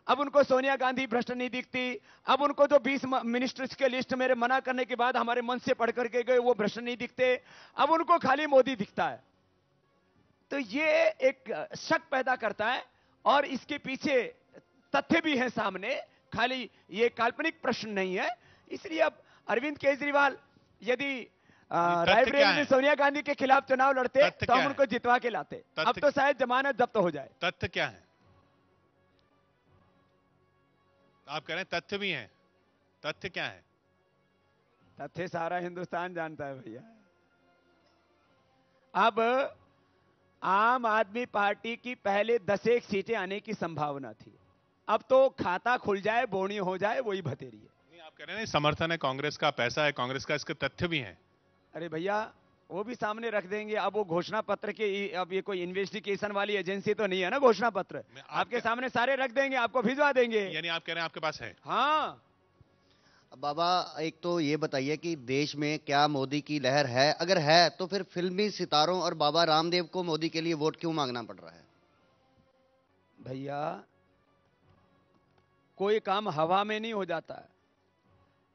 अब उनको सोनिया गांधी भ्रष्ट नहीं दिखती, अब उनको जो 20 मिनिस्टर्स के लिस्ट मेरे मना करने के बाद हमारे मन से पढ़ करके गए वो भ्रष्ट नहीं दिखते, अब उनको खाली मोदी दिखता है। तो ये एक शक पैदा करता है, और इसके पीछे तथ्य भी है सामने, खाली ये काल्पनिक प्रश्न नहीं है। इसलिए अब अरविंद केजरीवाल यदि रायबरेली में सोनिया गांधी के खिलाफ चुनाव लड़ते तो हम उनको जितवा के लाते। अब तो शायद जमानत जब्त हो जाए। तथ्य क्या है? आप कह रहे हैं तथ्य भी हैं, तथ्य क्या है? तथ्य सारा हिंदुस्तान जानता है भैया। अब आम आदमी पार्टी की पहले 10 सीटें आने की संभावना थी, अब तो खाता खुल जाए, बोनी हो जाए, वही भतेरी है। नहीं, आप कह रहे हैं समर्थन है कांग्रेस का, पैसा है कांग्रेस का, इसके तथ्य भी हैं। अरे भैया वो भी सामने रख देंगे। अब वो घोषणा पत्र के, अब ये कोई इन्वेस्टिगेशन वाली एजेंसी तो नहीं है ना, घोषणा पत्र आपके सामने सारे रख देंगे, आपको भिजवा देंगे। यानी आप कह रहे हैं आपके पास है? हाँ। बाबा एक तो ये बताइए कि देश में क्या मोदी की लहर है? अगर है तो फिर फिल्मी सितारों और बाबा रामदेव को मोदी के लिए वोट क्यों मांगना पड़ रहा है? भैया कोई काम हवा में नहीं हो जाता है।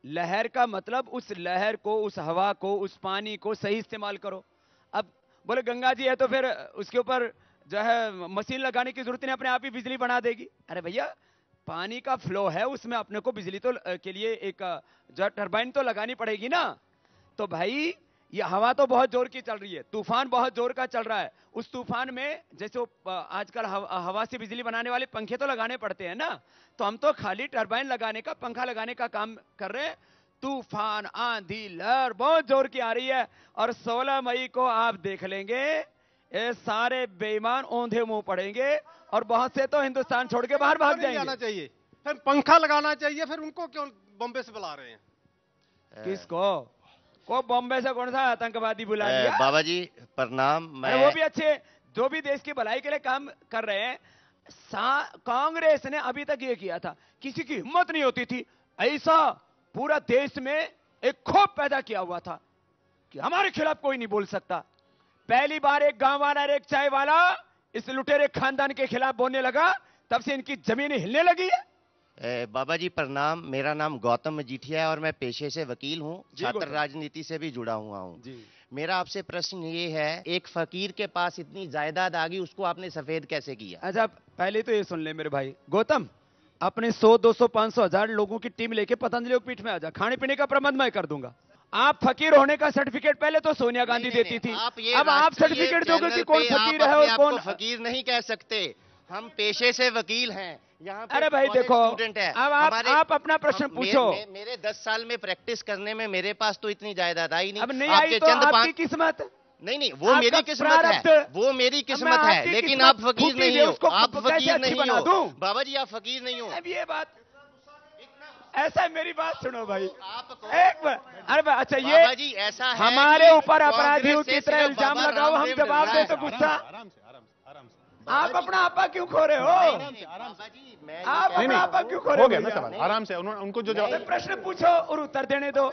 लहर का मतलब उस लहर को, उस हवा को, उस पानी को सही इस्तेमाल करो। अब बोले गंगा जी है तो फिर उसके ऊपर जो है मशीन लगाने की जरूरत नहीं, अपने आप ही बिजली बना देगी। अरे भैया पानी का फ्लो है, उसमें अपने को बिजली तो के लिए एक जो टरबाइन तो लगानी पड़ेगी ना। तो भाई ये हवा तो बहुत जोर की चल रही है, तूफान बहुत जोर का चल रहा है, उस तूफान में जैसे आजकल हवा से बिजली बनाने वाले पंखे तो लगाने पड़ते हैं ना, तो हम तो खाली टरबाइन लगाने का, पंखा लगाने का काम कर रहे हैं। तूफान, आंधी, लहर बहुत जोर की आ रही है, और 16 मई को आप देख लेंगे ये सारे बेईमान औंधे मुंह पड़ेंगे, और बहुत से तो हिंदुस्तान छोड़ के बाहर भाग जाएंगे। जाना चाहिए, फिर पंखा लगाना चाहिए, फिर उनको क्यों बॉम्बे से बुला रहे हैं? किसको? को बॉम्बे से कौन सा आतंकवादी बुला लिया? बाबा जी प्रणाम। मैं वो भी अच्छे, जो भी देश की भलाई के लिए काम कर रहे हैं। कांग्रेस ने अभी तक ये किया था, किसी की हिम्मत नहीं होती थी, ऐसा पूरा देश में एक खौफ पैदा किया हुआ था कि हमारे खिलाफ कोई नहीं बोल सकता। पहली बार एक गांव वाला और एक चाय वाला इस लुटेरे खानदान के खिलाफ बोलने लगा, तब से इनकी जमीनें हिलने लगी है। बाबा जी प्रणाम, मेरा नाम गौतम मजीठिया है और मैं पेशे से वकील हूँ, छात्र राजनीति से भी जुड़ा हुआ हूँ। मेरा आपसे प्रश्न ये है, एक फकीर के पास इतनी जायदाद आ गई, उसको आपने सफेद कैसे किया? अच्छा पहले तो ये सुन ले मेरे भाई गौतम, अपने 100, 200, 500, 1000 लोगों की टीम लेके पतंजलि पीठ में आ जा, खाने पीने का प्रबंध मैं कर दूंगा। आप फकीर होने का सर्टिफिकेट पहले तो सोनिया गांधी देती थी, अब आप सर्टिफिकेट दोगे कि कौन फकीर है और कौन फकीर नहीं कह सकते। हम पेशे से वकील हैं, यहाँ अरे भाई देखो, स्टूडेंट है। अब आप अपना प्रश्न पूछो। मेरे 10 साल में प्रैक्टिस करने में मेरे पास तो इतनी जायदाद आई नहीं। अब नहीं आई तो आपकी किस्मत। नहीं, वो मेरी किस्मत है, वो मेरी किस्मत है, लेकिन आप फकीर नहीं हो, आप फकीर नहीं हो बाबा जी, आप फकीर नहीं हो। अब ये बात ऐसा है, मेरी बात सुनो भाई एक बार। अरे भाई अच्छा, ये बाबा जी ऐसा है हमारे ऊपर अपराधियों की तरह इल्जाम लगाओ, हम जवाब दे तो गुस्सा। आप अपना आपा क्यों खो रहे हो? आप अपना आपा क्यों खो रहे हो? हो गया ना सवाल, आराम से उनको जो जवाब। प्रश्न पूछो और उत्तर देने दो।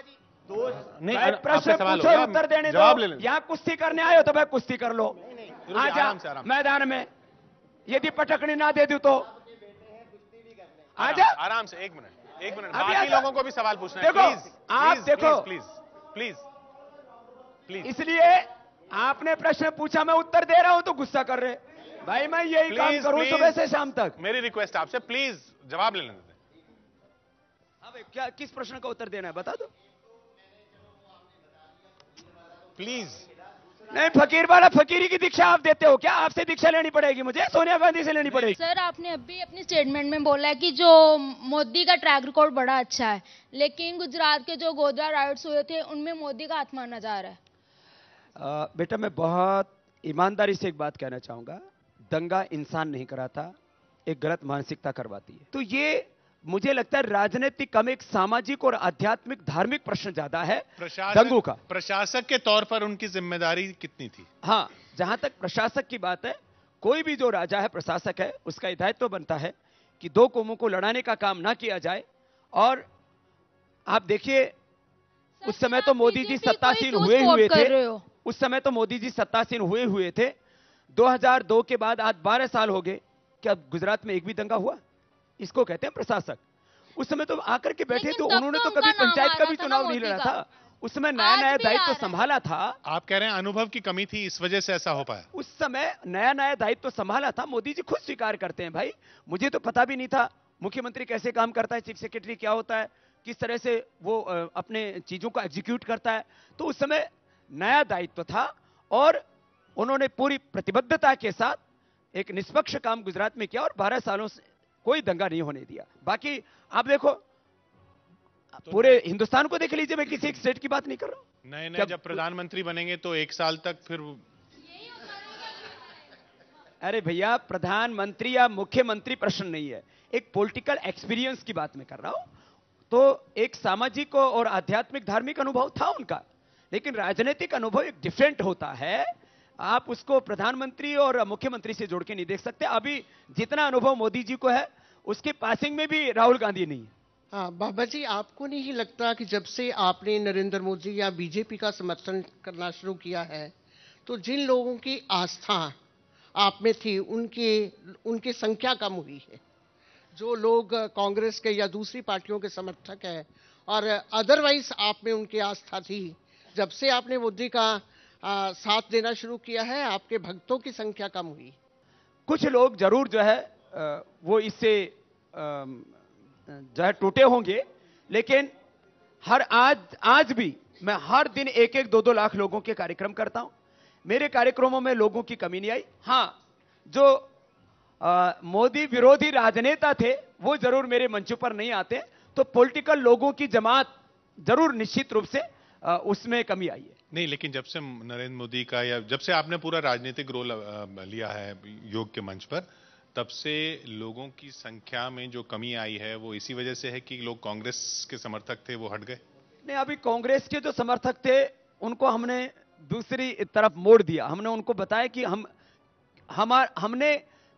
नहीं प्रश्न पूछो और उत्तर देने दो। यहाँ कुश्ती करने आए हो तो भाई कुश्ती कर लो, आजा मैदान में। यदि पटकनी ना दे दूं तो आजा आराम से। एक मिनट बाकी लोगों को भी सवाल पूछना है। देखो आप देखो प्लीज इसलिए आपने प्रश्न पूछा, मैं उत्तर दे रहा हूं तो गुस्सा कर रहे। भाई मैं यही काम करूं सुबह से शाम तक। मेरी रिक्वेस्ट आपसे, प्लीज जवाब ले लेने दें। हाँ भाई, क्या किस प्रश्न का उत्तर देना है बता दो प्लीज। नहीं, फकीर वाला फकीरी की दीक्षा आप देते हो क्या? आपसे दीक्षा लेनी पड़ेगी मुझे, सोनिया गांधी से लेनी पड़ेगी। सर आपने अभी अपनी स्टेटमेंट में बोला है कि जो मोदी का ट्रैक रिकॉर्ड बड़ा अच्छा है, लेकिन गुजरात के जो गोधरा राइट्स हुए थे उनमें मोदी का हाथ माना जा रहा है। बेटा मैं बहुत ईमानदारी से एक बात कहना चाहूंगा, दंगा इंसान नहीं कराता, एक गलत मानसिकता करवाती है। तो ये मुझे लगता है राजनीतिक कम एक सामाजिक और आध्यात्मिक धार्मिक प्रश्न ज्यादा है दंगों का। प्रशासक के तौर पर उनकी जिम्मेदारी कितनी थी? हाँ, जहां तक प्रशासक की बात है, कोई भी जो राजा है प्रशासक है, उसका दायित्व तो बनता है कि दो कौमों को लड़ाने का काम ना किया जाए। और आप देखिए उस समय तो मोदी जी सत्तासीन हुए थे, उस समय तो मोदी जी सत्तासीन हुए थे। 2002 के बाद आज 12 साल हो गए, क्या गुजरात में एक भी दंगा हुआ? इसको कहते हैं प्रशासक। उस समय तो आकर के बैठे तो उन्होंने तो कभी पंचायत का भी चुनाव नहीं लड़ा था, उस समय नया नया दायित्व संभाला था। आप कह रहे हैं अनुभव की कमी थी, इस वजह से ऐसा हो पाया? उस समय नया नया दायित्व संभाला था, मोदी जी खुद स्वीकार करते हैं भाई मुझे तो पता भी नहीं था मुख्यमंत्री कैसे काम करता है, चीफ सेक्रेटरी क्या होता है, किस तरह से वो अपने चीजों को एग्जीक्यूट करता है। तो उस समय नया दायित्व था और उन्होंने पूरी प्रतिबद्धता के साथ एक निष्पक्ष काम गुजरात में किया और 12 सालों से कोई दंगा नहीं होने दिया। बाकी आप देखो तो पूरे हिंदुस्तान को देख लीजिए, मैं किसी एक स्टेट की बात नहीं कर रहा हूं। नहीं, जब प्रधानमंत्री बनेंगे तो 1 साल तक फिर। अरे भैया, प्रधानमंत्री या मुख्यमंत्री प्रश्न नहीं है, एक पॉलिटिकल एक्सपीरियंस की बात मैं कर रहा हूं। तो एक सामाजिक और आध्यात्मिक धार्मिक अनुभव था उनका, लेकिन राजनीतिक अनुभव एक डिफरेंट होता है। आप उसको प्रधानमंत्री और मुख्यमंत्री से जोड़ के नहीं देख सकते। अभी जितना अनुभव मोदी जी को है, उसके पासिंग में भी राहुल गांधी नहीं है। हाँ बाबा जी, आपको नहीं लगता कि जब से आपने नरेंद्र मोदी या बीजेपी का समर्थन करना शुरू किया है, तो जिन लोगों की आस्था आप में थी उनकी संख्या कम हुई है? जो लोग कांग्रेस के या दूसरी पार्टियों के समर्थक हैं और अदरवाइज आप में उनकी आस्था थी, जब से आपने मोदी का साथ देना शुरू किया है, आपके भक्तों की संख्या कम हुई? कुछ लोग जरूर जो है वो इससे जो है टूटे होंगे, लेकिन आज भी मैं हर दिन 1-1, 2-2 लाख लोगों के कार्यक्रम करता हूं। मेरे कार्यक्रमों में लोगों की कमी नहीं आई। हाँ, जो मोदी विरोधी राजनेता थे वो जरूर मेरे मंच पर नहीं आते, तो पॉलिटिकल लोगों की जमात जरूर निश्चित रूप से उसमें कमी आई है। नहीं, लेकिन जब से नरेंद्र मोदी का या जब से आपने पूरा राजनीतिक रोल लिया है योग के मंच पर, तब से लोगों की संख्या में जो कमी आई है वो इसी वजह से है कि लोग कांग्रेस के समर्थक थे वो हट गए? नहीं, अभी कांग्रेस के जो समर्थक थे उनको हमने दूसरी तरफ मोड़ दिया। हमने उनको बताया कि हमने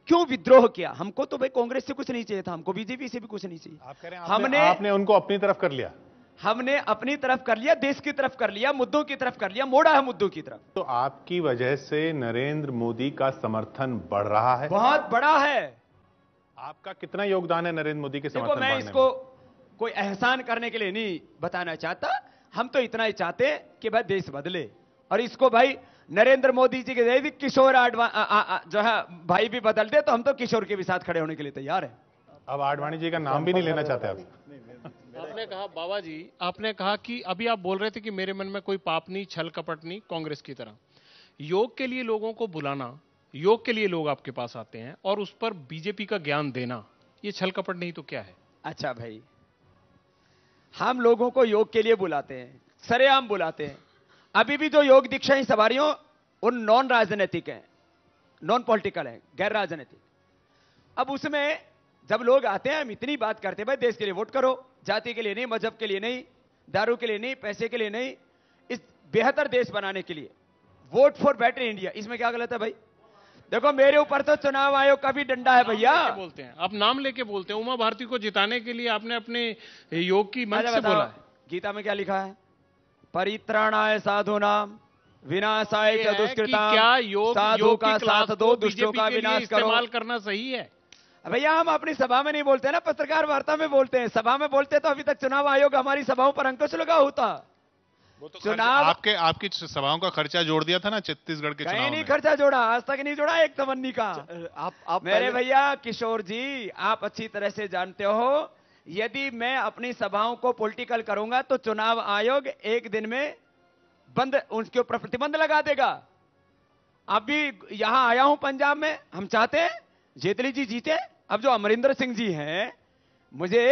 क्यों विद्रोह किया। हमको तो भाई कांग्रेस से कुछ नहीं चाहिए था, हमको बीजेपी से भी कुछ नहीं चाहिए। आप कह रहे हैं आपने उनको अपनी तरफ कर लिया? हमने अपनी तरफ कर लिया, देश की तरफ कर लिया, मुद्दों की तरफ कर लिया, मोड़ा है मुद्दों की तरफ। तो आपकी वजह से नरेंद्र मोदी का समर्थन बढ़ रहा है? बहुत बड़ा है। आपका कितना योगदान है नरेंद्र मोदी के समर्थन मैं इसको कोई एहसान करने के लिए नहीं बताना चाहता, हम तो इतना ही चाहते हैं कि भाई देश बदले। और इसको भाई नरेंद्र मोदी जी के किशोर जो है भाई भी बदल दे तो हम तो किशोर के भी साथ खड़े होने के लिए तैयार है। अब आडवाणी जी का नाम भी नहीं लेना चाहते आप? आपने कहा बाबा जी, आपने कहा कि अभी आप बोल रहे थे कि मेरे मन में कोई पाप नहीं, छल कपट नहीं, कांग्रेस की तरह। योग के लिए लोगों को बुलाना, योग के लिए लोग आपके पास आते हैं और उस पर बीजेपी का ज्ञान देना, ये छल कपट नहीं तो क्या है? अच्छा भाई, हम लोगों को योग के लिए बुलाते हैं, सरेआम बुलाते हैं। अभी भी जो योग दीक्षाएं सवारियों उन नॉन राजनीतिक हैं, नॉन पॉलिटिकल हैं, गैर राजनीतिक। अब उसमें जब लोग आते हैं हम इतनी बात करते हैं भाई देश के लिए वोट करो, जाति के लिए नहीं, मजहब के लिए नहीं, दारू के लिए नहीं, पैसे के लिए नहीं, इस बेहतर देश बनाने के लिए वोट फॉर बेटर इंडिया। इसमें क्या गलत है भाई? देखो मेरे ऊपर तो चुनाव आयोग का भी डंडा है भैया। बोलते हैं आप, नाम लेके बोलते हैं। उमा भारती को जिताने के लिए आपने अपने योग की मंच से बोला है। गीता में क्या लिखा है? परित्राणाय साधूनाम विनाशाय च दुष्कृताम। क्या योग साधु का साथ दो, दुष्टों का विनाश करो। इस्तेमाल करना सही है भैया? हम अपनी सभा में नहीं बोलते ना, पत्रकार वार्ता में बोलते हैं। सभा में बोलते तो अभी तक चुनाव आयोग हमारी सभाओं पर अंकुश लगा होता। चुनाव आपकी सभाओं का खर्चा जोड़ दिया था ना छत्तीसगढ़ के चुनाव में। नहीं खर्चा जोड़ा, आज तक नहीं जोड़ा एक तमन्नी का। आप मेरे भैया किशोर जी, आप अच्छी तरह से जानते हो, यदि मैं अपनी सभाओं को पॉलिटिकल करूंगा तो चुनाव आयोग एक दिन में बंद, उसके ऊपर प्रतिबंध लगा देगा। अभी यहां आया हूं पंजाब में, हम चाहते हैं जेटली जी जीते। अब जो अमरिंदर सिंह जी हैं, मुझे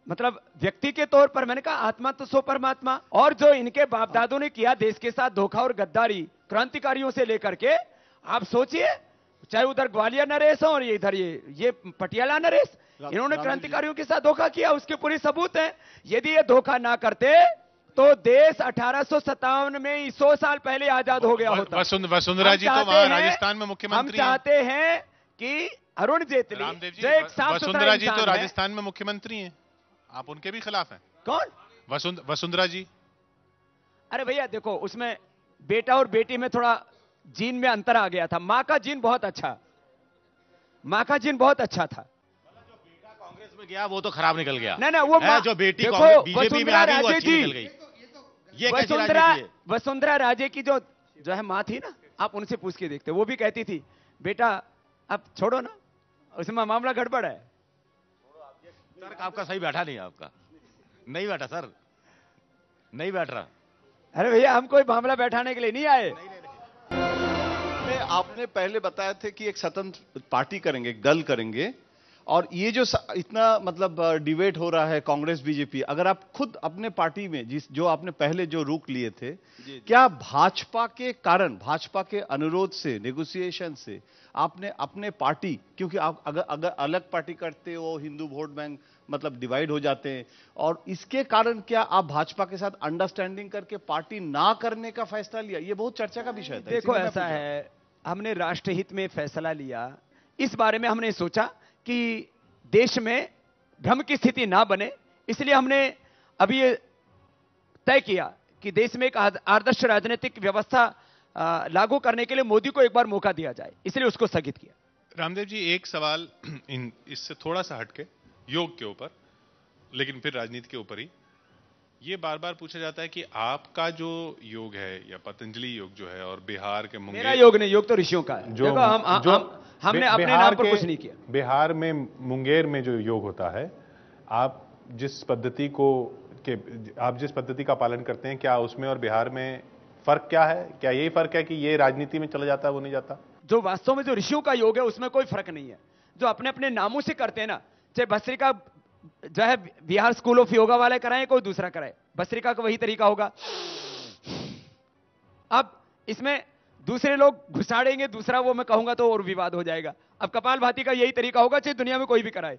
मतलब व्यक्ति के तौर पर मैंने कहा आत्मा तो सो परमात्मा, और जो इनके बाप दादों ने किया देश के साथ धोखा और गद्दारी क्रांतिकारियों से लेकर के, आप सोचिए, चाहे उधर ग्वालियर नरेश हो और ये इधर ये पटियाला नरेश, इन्होंने क्रांतिकारियों के साथ धोखा किया, उसके पूरे सबूत हैं। यदि ये धोखा ना करते तो देश 1857 में 100 साल पहले आजाद हो गया होता। वसुंधरा जी तो वहां राजस्थान में मुख्यमंत्री हम चाहते हैं कि अरुण जेटली जो एक साफ सुथरा वसुंधरा जी तो इंसान है, राजस्थान में मुख्यमंत्री हैं, आप उनके भी खिलाफ हैं। कौन? वसुंधरा जी। अरे भैया देखो, उसमें बेटा और बेटी में थोड़ा जीन में अंतर आ गया था। मां का जीन बहुत अच्छा, मां का जीन बहुत अच्छा था। कांग्रेस में गया वो तो खराब निकल गया। नहीं वो जो बेटी देखो, बीजेपी में आ गई वो अच्छी निकल गई। ये वसुंधरा राजे की जो है मां थी ना, आप उनसे पूछ के देखते, वो भी कहती थी बेटा अब छोड़ो ना, उसमें मामला गड़बड़ है। सर आपका सही बैठा नहीं, आपका नहीं बैठा सर, नहीं बैठ रहा। अरे भैया हम कोई मामला बैठाने के लिए नहीं आए। आपने पहले बताया थे कि एक स्वतंत्र पार्टी करेंगे, एक दल करेंगे, और ये जो इतना मतलब डिबेट हो रहा है कांग्रेस बीजेपी, अगर आप खुद अपने पार्टी में जो आपने पहले जो रुख लिए थे, क्या भाजपा के कारण, भाजपा के अनुरोध से, नेगोशिएशन से आपने अपने पार्टी, क्योंकि आप अगर अलग पार्टी करते हो हिंदू वोट बैंक मतलब डिवाइड हो जाते हैं, और इसके कारण क्या आप भाजपा के साथ अंडरस्टैंडिंग करके पार्टी ना करने का फैसला लिया? ये बहुत चर्चा का विषय था। देखो ऐसा है, हमने राष्ट्रहित में फैसला लिया, इस बारे में हमने सोचा कि देश में भ्रम की स्थिति ना बने, इसलिए हमने अभी ये तय किया कि देश में एक आदर्श राजनीतिक व्यवस्था लागू करने के लिए मोदी को एक बार मौका दिया जाए, इसलिए उसको स्थगित किया। रामदेव जी, एक सवाल इससे थोड़ा सा हटके, योग के ऊपर, लेकिन फिर राजनीति के ऊपर ही, ये बार बार पूछा जाता है कि आपका जो योग है या पतंजलि योग जो है, और बिहार के मुंगेर, मेरा योग नहीं, योग तो ऋषियों का है। देखो हमने अपने नाम पर कुछ नहीं किया। बिहार में मुंगेर में जो योग होता है, आप जिस पद्धति का पालन करते हैं, क्या उसमें और बिहार में फर्क क्या है? क्या यही फर्क है कि ये राजनीति में चला जाता है, वो नहीं जाता? जो वास्तव में जो ऋषियों का योग है उसमें कोई फर्क नहीं है। जो अपने अपने नामों से करते हैं ना, चाहे भस्त्रिका जो है बिहार स्कूल ऑफ योगा वाले कराए, कोई दूसरा कराए, भस्त्रिका का वही तरीका होगा। अब इसमें दूसरे लोग घुसाड़ेंगे, दूसरा वो मैं कहूंगा तो और विवाद हो जाएगा। अब कपालभाति का यही तरीका होगा, चाहे दुनिया में कोई भी कराए,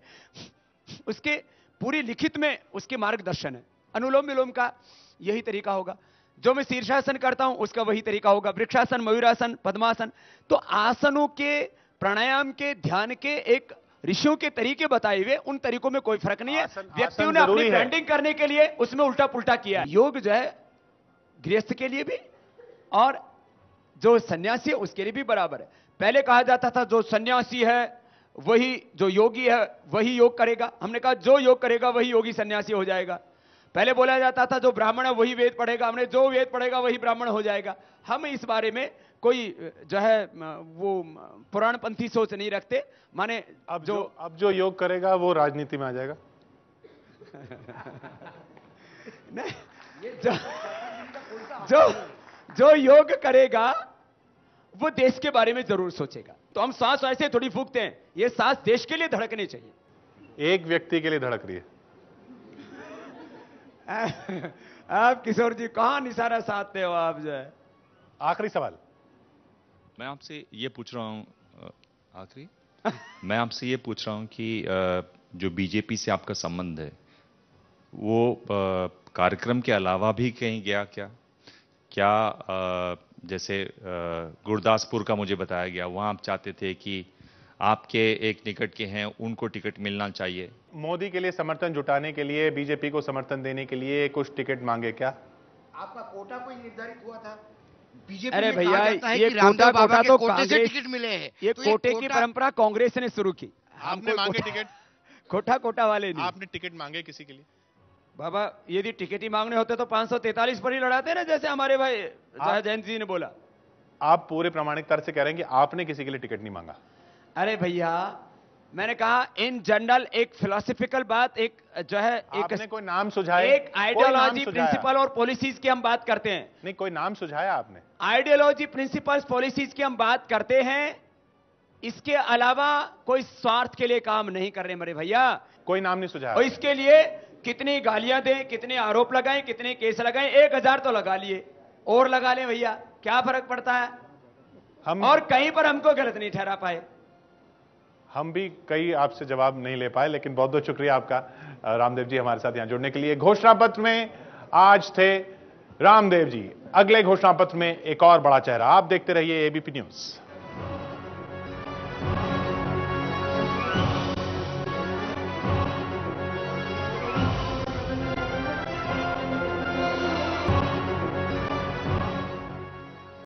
उसके पूरी लिखित में उसके मार्गदर्शन है। अनुलोम विलोम का यही तरीका होगा, जो मैं शीर्षासन करता हूं उसका वही तरीका होगा, वृक्षासन, मयूरासन, पद्मासन। तो आसनों के, प्राणायाम के, ध्यान के एक ऋषियों के तरीके बताए हुए, उन तरीकों में कोई फर्क नहीं है। व्यक्तियों ने अपनी ब्रांडिंग करने के लिए उसमें उल्टा पुल्टा किया। योग जो है गृहस्थ के लिए भी और जो सन्यासी है उसके लिए भी बराबर है। पहले कहा जाता था जो सन्यासी है वही, जो योगी है वही योग करेगा। हमने कहा जो योग करेगा वही योगी सन्यासी हो जाएगा। पहले बोला जाता था जो ब्राह्मण है वही वेद पढ़ेगा, हमने जो वेद पढ़ेगा वही ब्राह्मण हो जाएगा। हम इस बारे में कोई जो है वो पुराणपंथी सोच नहीं रखते। माने अब जो योग करेगा वो राजनीति में आ जाएगा। नहीं, जो योग करेगा वो देश के बारे में जरूर सोचेगा। तो हम सांस ऐसे थोड़ी फूकते हैं, ये सांस देश के लिए धड़कनी चाहिए। एक व्यक्ति के लिए धड़क रही है। आप किशोर जी कहां निशाना साधते हो आप जो है। आखिरी सवाल मैं आपसे ये पूछ रहा हूं, आखिरी मैं आपसे ये पूछ रहा हूं कि जो बीजेपी से आपका संबंध है वो कार्यक्रम के अलावा भी कहीं गया क्या जैसे गुरदासपुर का मुझे बताया गया, वहां आप चाहते थे कि आपके एक निकट के हैं उनको टिकट मिलना चाहिए। मोदी के लिए समर्थन जुटाने के लिए, बीजेपी को समर्थन देने के लिए कुछ टिकट मांगे क्या? आपका कोटा कोई निर्धारित हुआ था? बीजेपी अरे में भैया ये कोटा तो कोटे से टिकट मिले हैं। ये कोटे की परंपरा कांग्रेस ने शुरू की। आपने मांगे टिकट? कोटा वाले नहीं। आपने टिकट मांगे किसी के लिए? बाबा यदि टिकट ही मांगने होते तो 543 पर ही लड़ाते ना, जैसे हमारे भाई जयंत जी ने बोला। आप पूरे प्रामाणिक तर्क से कह रहे हैं कि आपने किसी के लिए टिकट नहीं मांगा? अरे भैया मैंने कहा इन जनरल एक फिलोसफिकल बात, एक जो है आपने कोई नाम सुझाया? एक आइडियोलॉजी प्रिंसिपल और पॉलिसीज की हम बात करते हैं। नहीं, कोई नाम सुझाया आपने? आइडियोलॉजी प्रिंसिपल्स पॉलिसीज की हम बात करते हैं, इसके अलावा कोई स्वार्थ के लिए काम नहीं कर रहे मेरे भैया। कोई नाम नहीं सुझाया? और इसके लिए कितनी गालियां दें, कितने आरोप लगाएं, कितने केस लगाएं, 1000 तो लगा लिए और लगा लें भैया, क्या फर्क पड़ता है? हम और कहीं पर हमको गलत नहीं ठहरा पाए। हम भी कई आपसे जवाब नहीं ले पाए, लेकिन बहुत बहुत शुक्रिया आपका रामदेव जी हमारे साथ यहां जुड़ने के लिए। घोषणा पत्र में आज थे रामदेव जी। अगले घोषणा पत्र में एक और बड़ा चेहरा। आप देखते रहिए एबीपी न्यूज।